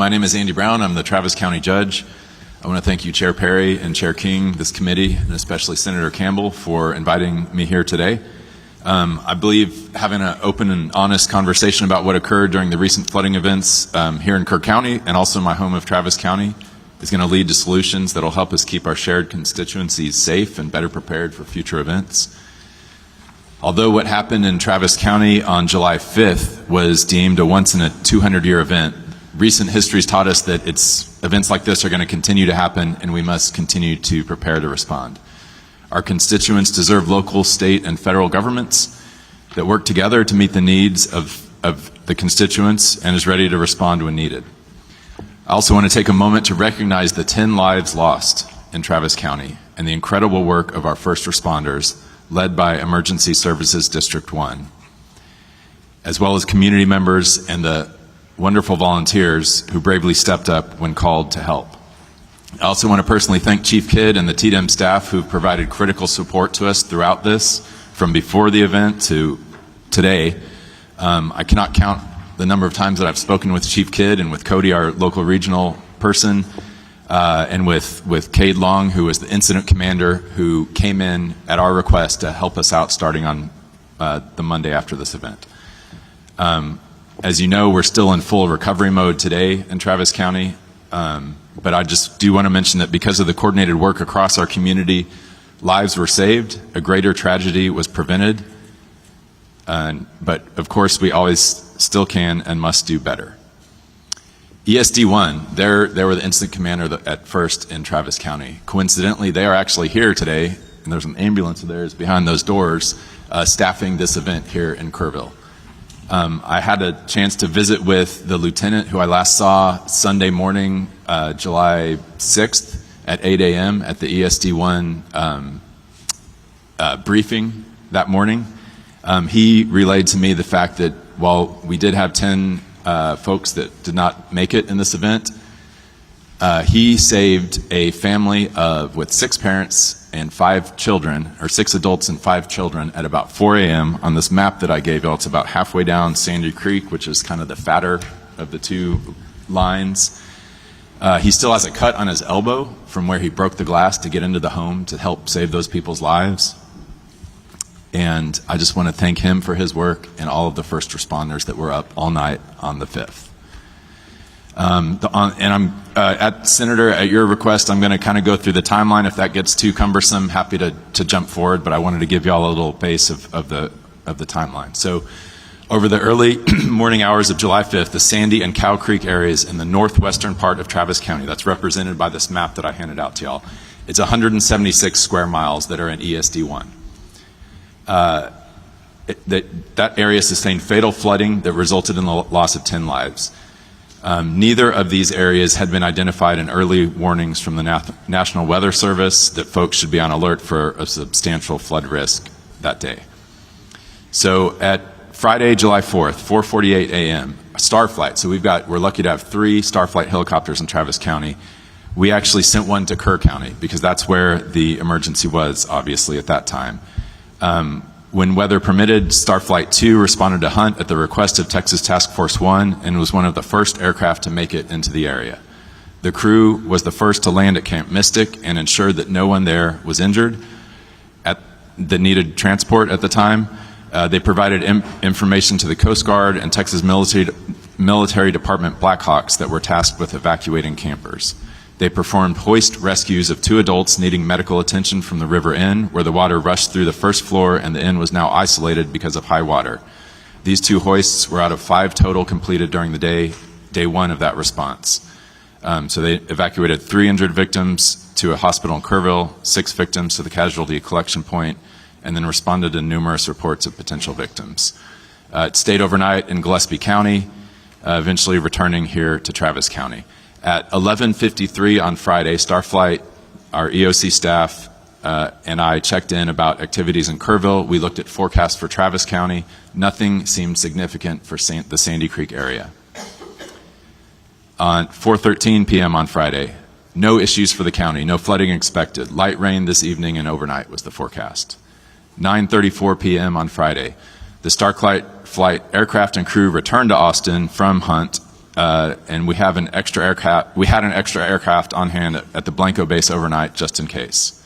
My name is Andy Brown. I'm the Travis County Judge. I want to thank you, Chair Perry and Chair King, this committee, and especially Senator Campbell for inviting me here today. I believe having an open and honest conversation about what occurred during the recent flooding events here in Kerr County and also my home of Travis County is going to lead to solutions that will help us keep our shared constituencies safe and better prepared for future events. Although what happened in Travis County on July 5th was deemed a once-in-a-200-year event, recent history's taught us that events like this are going to continue to happen, and we must continue to prepare to respond. Our constituents deserve local, state, and federal governments that work together to meet the needs of the constituents and is ready to respond when needed. I also want to take a moment to recognize the 10 lives lost in Travis County and the incredible work of our first responders, led by Emergency Services District 1, as well as community members and the wonderful volunteers who bravely stepped up when called to help. I also want to personally thank Chief Kidd and the TDEM staff who provided critical support to us throughout this, from before the event to today. I cannot count the number of times that I've spoken with Chief Kidd and with Cody, our local regional person, and with Cade Long, who was the incident commander, who came in at our request to help us out starting on the Monday after this event. As you know, we're still in full recovery mode today in Travis County, but I just do want to mention that because of the coordinated work across our community, lives were saved, a greater tragedy was prevented, but of course we always still can and must do better. ESD1, they were the incident commander at first in Travis County. Coincidentally, they are actually here today, and there's an ambulance of theirs behind those doors staffing this event here in Kerrville. I had a chance to visit with the lieutenant who I last saw Sunday morning, July 6th at 8 a.m. at the ESD1 briefing that morning. He relayed to me the fact that while we did have 10 folks that did not make it in this event, he saved a family with 6 parents and 5 children, or 6 adults and 5 children, at about 4 a.m. on this map that I gave you. It's about halfway down Sandy Creek, which is kind of the fatter of the two lines. He still has a cut on his elbow from where he broke the glass to get into the home to help save those people's lives. And I just want to thank him for his work and all of the first responders that were up all night on the 5th. Senator, at your request, I'm going to kind of go through the timeline. If that gets too cumbersome, happy to jump forward, but I wanted to give you all a little base of the timeline. So over the early morning hours of July 5th, the Sandy and Cow Creek areas in the northwestern part of Travis County, that's represented by this map that I handed out to y'all, it's 176 square miles that are in ESD1. That area sustained fatal flooding that resulted in the loss of 10 lives. Neither of these areas had been identified in early warnings from the National Weather Service that folks should be on alert for a substantial flood risk that day. So at Friday, July 4th, 4:48 a.m., a Starflight. So we're lucky to have 3 Starflight helicopters in Travis County. We actually sent one to Kerr County because that's where the emergency was, obviously, at that time. When weather permitted, Starflight 2 responded to Hunt at the request of Texas Task Force 1 and was one of the first aircraft to make it into the area. The crew was the first to land at Camp Mystic and ensured that no one there was injured that needed transport at the time. They provided information to the Coast Guard and Texas Military Department Blackhawks that were tasked with evacuating campers. They performed hoist rescues of 2 adults needing medical attention from the river inn, where the water rushed through the first floor and the inn was now isolated because of high water. These 2 hoists were out of 5 total completed during the day 1 of that response. So they evacuated 3 injured victims to a hospital in Kerrville, 6 victims to the casualty collection point, and then responded to numerous reports of potential victims. It stayed overnight in Gillespie County, eventually returning here to Travis County. At 11:53 on Friday, Starflight, our EOC staff, and I checked in about activities in Kerrville. We looked at forecasts for Travis County. Nothing seemed significant for the Sandy Creek area. On 4:13 p.m. on Friday, no issues for the county, no flooding expected. Light rain this evening and overnight was the forecast. 9:34 p.m. on Friday, the Starflight aircraft and crew returned to Austin from Hunt and we had an extra aircraft on hand at the Blanco base overnight just in case.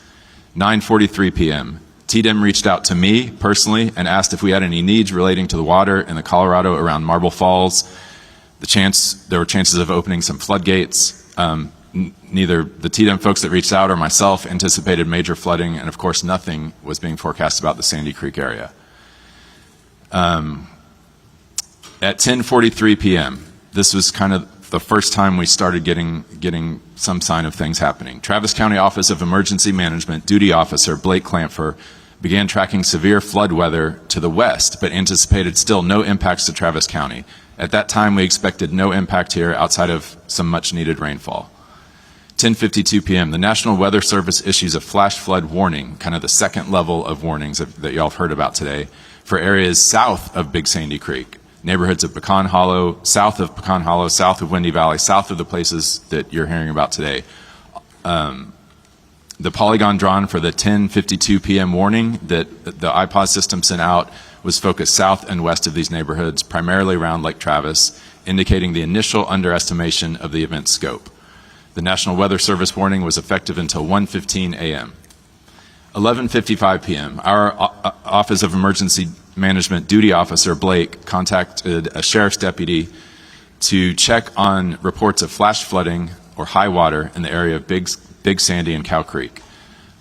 9:43 p.m. TDEM reached out to me personally and asked if we had any needs relating to the water in the Colorado around Marble Falls. There were chances of opening some floodgates. Neither the TDEM folks that reached out or myself anticipated major flooding, and of course nothing was being forecast about the Sandy Creek area. At 10:43 p.m., this was kind of the first time we started getting some sign of things happening. Travis County Office of Emergency Management Duty Officer Blake Clamfer began tracking severe flood weather to the west, but anticipated still no impacts to Travis County. At that time, we expected no impact here outside of some much-needed rainfall. 10:52 p.m., the National Weather Service issues a flash flood warning, kind of the second level of warnings that y'all have heard about today, for areas south of Big Sandy Creek, neighborhoods of Pecan Hollow, south of Pecan Hollow, south of Windy Valley, south of the places that you're hearing about today. The polygon drawn for the 10:52 p.m. warning that the iPod system sent out was focused south and west of these neighborhoods, primarily around Lake Travis, indicating the initial underestimation of the event's scope. The National Weather Service warning was effective until 1:15 a.m. 11:55 p.m., our Office of Emergency Management Duty Officer Blake contacted a sheriff's deputy to check on reports of flash flooding or high water in the area of Big Sandy and Cow Creek.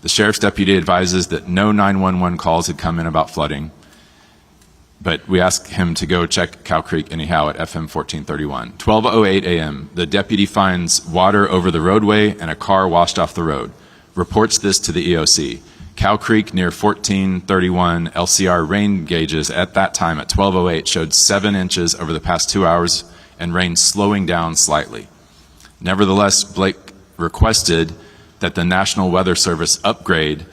The sheriff's deputy advises that no 911 calls had come in about flooding, but we asked him to go check Cow Creek anyhow at FM 1431. 12:08 a.m., the deputy finds water over the roadway and a car washed off the road. Reports this to the EOC. Cow Creek near 1431 LCR rain gauges at that time at 12:08 showed 7 inches over the past 2 hours and rain slowing down slightly. Nevertheless, Blake requested that the National Weather Service upgrade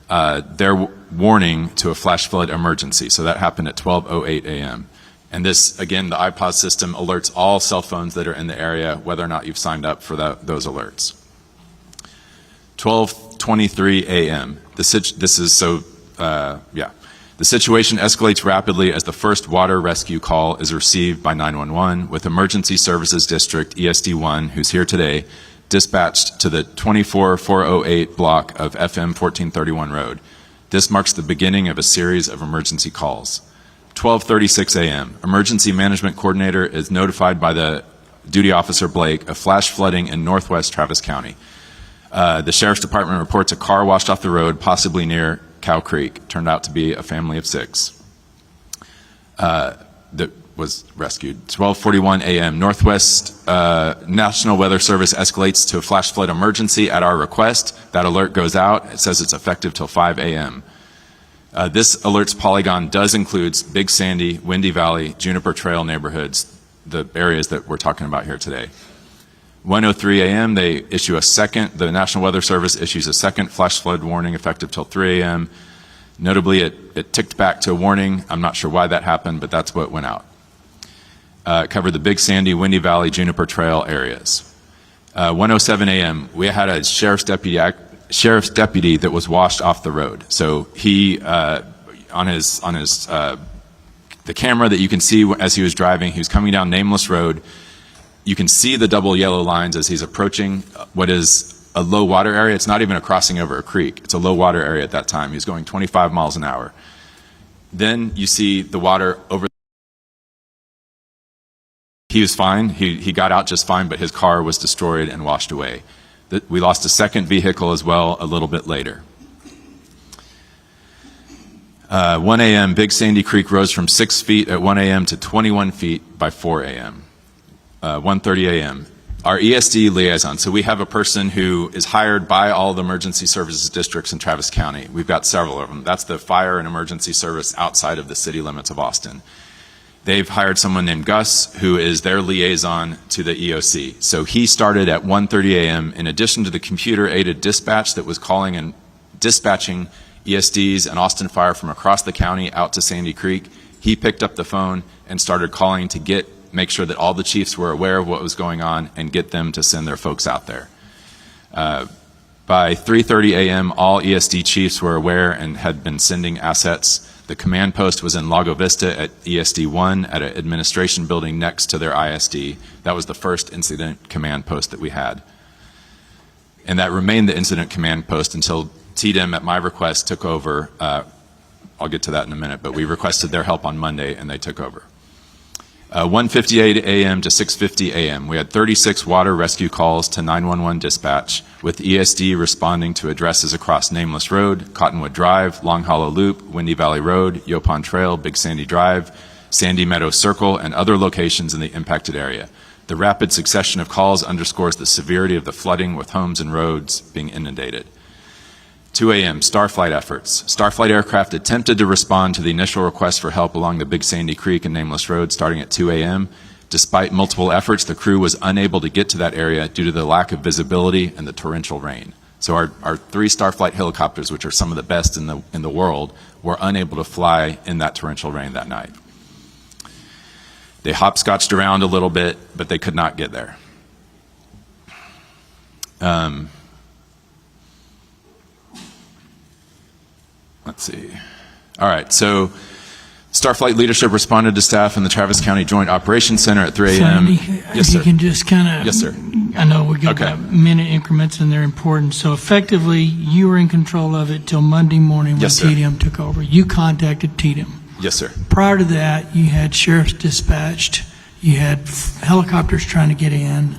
their warning to a flash flood emergency. So that happened at 12:08 a.m. And this, again, the iPod system alerts all cell phones that are in the area, whether or not you've signed up for those alerts. 12:23 a.m. The situation escalates rapidly as the first water rescue call is received by 911, with Emergency Services District ESD1, who's here today, dispatched to the 24408 block of FM 1431 Road. This marks the beginning of a series of emergency calls. 12:36 a.m. Emergency Management Coordinator is notified by the duty officer Blake of flash flooding in northwest Travis County. The Sheriff's Department reports a car washed off the road, possibly near Cow Creek. Turned out to be a family of 6 that was rescued. 12:41 a.m. Northwest National Weather Service escalates to a flash flood emergency at our request. That alert goes out. It says it's effective till 5 a.m. This alert's polygon does include Big Sandy, Windy Valley, Juniper Trail neighborhoods, the areas that we're talking about here today. 1:03 a.m. The National Weather Service issues a second flash flood warning effective till 3 a.m. Notably, it ticked back to a warning. I'm not sure why that happened, but that's what went out. It covered the Big Sandy, Windy Valley, Juniper Trail areas. 1:07 a.m. we had a sheriff's deputy that was washed off the road. So he, on his the camera that you can see as he was driving, he was coming down Nameless Road. You can see the double yellow lines as he's approaching what is a low water area. It's not even a crossing over a creek. It's a low water area at that time. He was going 25 miles an hour. Then you see the water over. He was fine. He got out just fine, but his car was destroyed and washed away. We lost a second vehicle as well a little bit later. 1 a.m., Big Sandy Creek rose from 6 feet at 1 a.m. to 21 feet by 4 a.m. 1:30 a.m. Our ESD liaison. So we have a person who is hired by all the emergency services districts in Travis County. We've got several of them. That's the fire and emergency service outside of the city limits of Austin. They've hired someone named Gus, who is their liaison to the EOC. So he started at 1:30 a.m. In addition to the computer-aided dispatch that was calling and dispatching ESDs and Austin Fire from across the county out to Sandy Creek, he picked up the phone and started calling to make sure that all the chiefs were aware of what was going on and get them to send their folks out there. By 3:30 a.m., all ESD chiefs were aware and had been sending assets The command post was in Lago Vista at ESD 1 at an administration building next to their ISD. That was the first incident command post that we had. And that remained the incident command post until TDM, at my request, took over. I'll get to that in a minute, but we requested their help on Monday, and they took over. 1:58 a.m. to 6:50 a.m. We had 36 water rescue calls to 911 dispatch, with ESD responding to addresses across Nameless Road, Cottonwood Drive, Long Hollow Loop, Windy Valley Road, Yopon Trail, Big Sandy Drive, Sandy Meadow Circle, and other locations in the impacted area. The rapid succession of calls underscores the severity of the flooding, with homes and roads being inundated. 2 a.m., Starflight efforts. Starflight aircraft attempted to respond to the initial request for help along the Big Sandy Creek and Nameless Road starting at 2 a.m. Despite multiple efforts, the crew was unable to get to that area due to the lack of visibility and the torrential rain. So our 3 Starflight helicopters, which are some of the best in the world, were unable to fly in that torrential rain that night. They hopscotched around a little bit, but they could not get there. Let's see. All right, so Starflight leadership responded to staff in the Travis County Joint Operations Center at 3 a.m. Yes, sir. You can just kind of... Yes, sir. I know we got Okay. minute increments and they're important. So effectively, you were in control of it till Monday morning when Yes, sir. TDM took over. You contacted TDM. Yes, sir. Prior to that, you had sheriffs dispatched. You had helicopters trying to get in.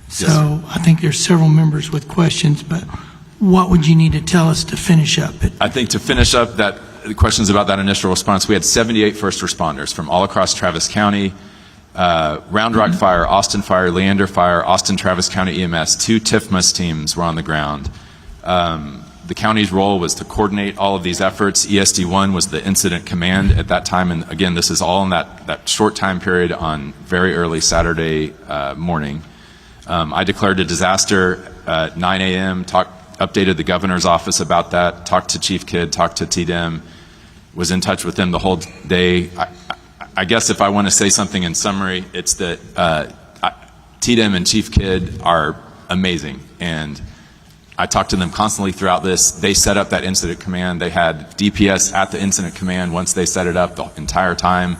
So Yes, sir. I think there's several members with questions, but what would you need to tell us to finish up it? I think to finish up the questions about that initial response, we had 78 first responders from all across Travis County, Round Rock Fire, Austin Fire, Leander Fire, Austin Travis County EMS, 2 TIFMAS teams were on the ground. The county's role was to coordinate all of these efforts. ESD-1 was the incident command at that time, and again, this is all in that short time period on very early Saturday morning. I declared a disaster at 9 a.m., updated the governor's office about that, talked to Chief Kidd, talked to TDM, was in touch with them the whole day. I guess if I want to say something in summary, it's that TDM and Chief Kidd are amazing, and I talked to them constantly throughout this. They set up that incident command. They had DPS at the incident command once they set it up the entire time.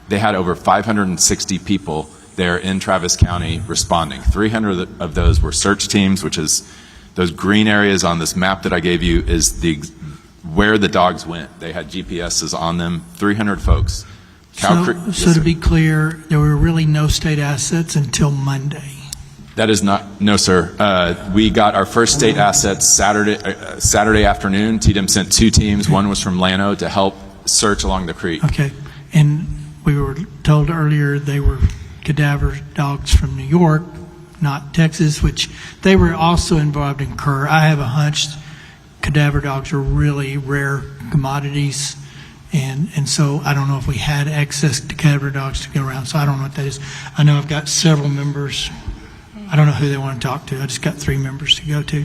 They had over 560 people there in Travis County responding. 300 of those were search teams, which is those green areas on this map that I gave you is where the dogs went. They had GPSs on them, 300 folks. So to be clear, there were really no state assets until Monday. That is not, no sir. We got our first state assets Saturday afternoon. TDM sent 2 teams. One was from Llano to help search along the creek. Okay, and we were told earlier they were cadaver dogs from New York, not Texas, which they were also involved in Kerr. I have a hunch cadaver dogs are really rare commodities, and so I don't know if we had access to cadaver dogs to go around, so I don't know what that is. I know I've got several members. I don't know who they want to talk to. I just got 3 members to go to.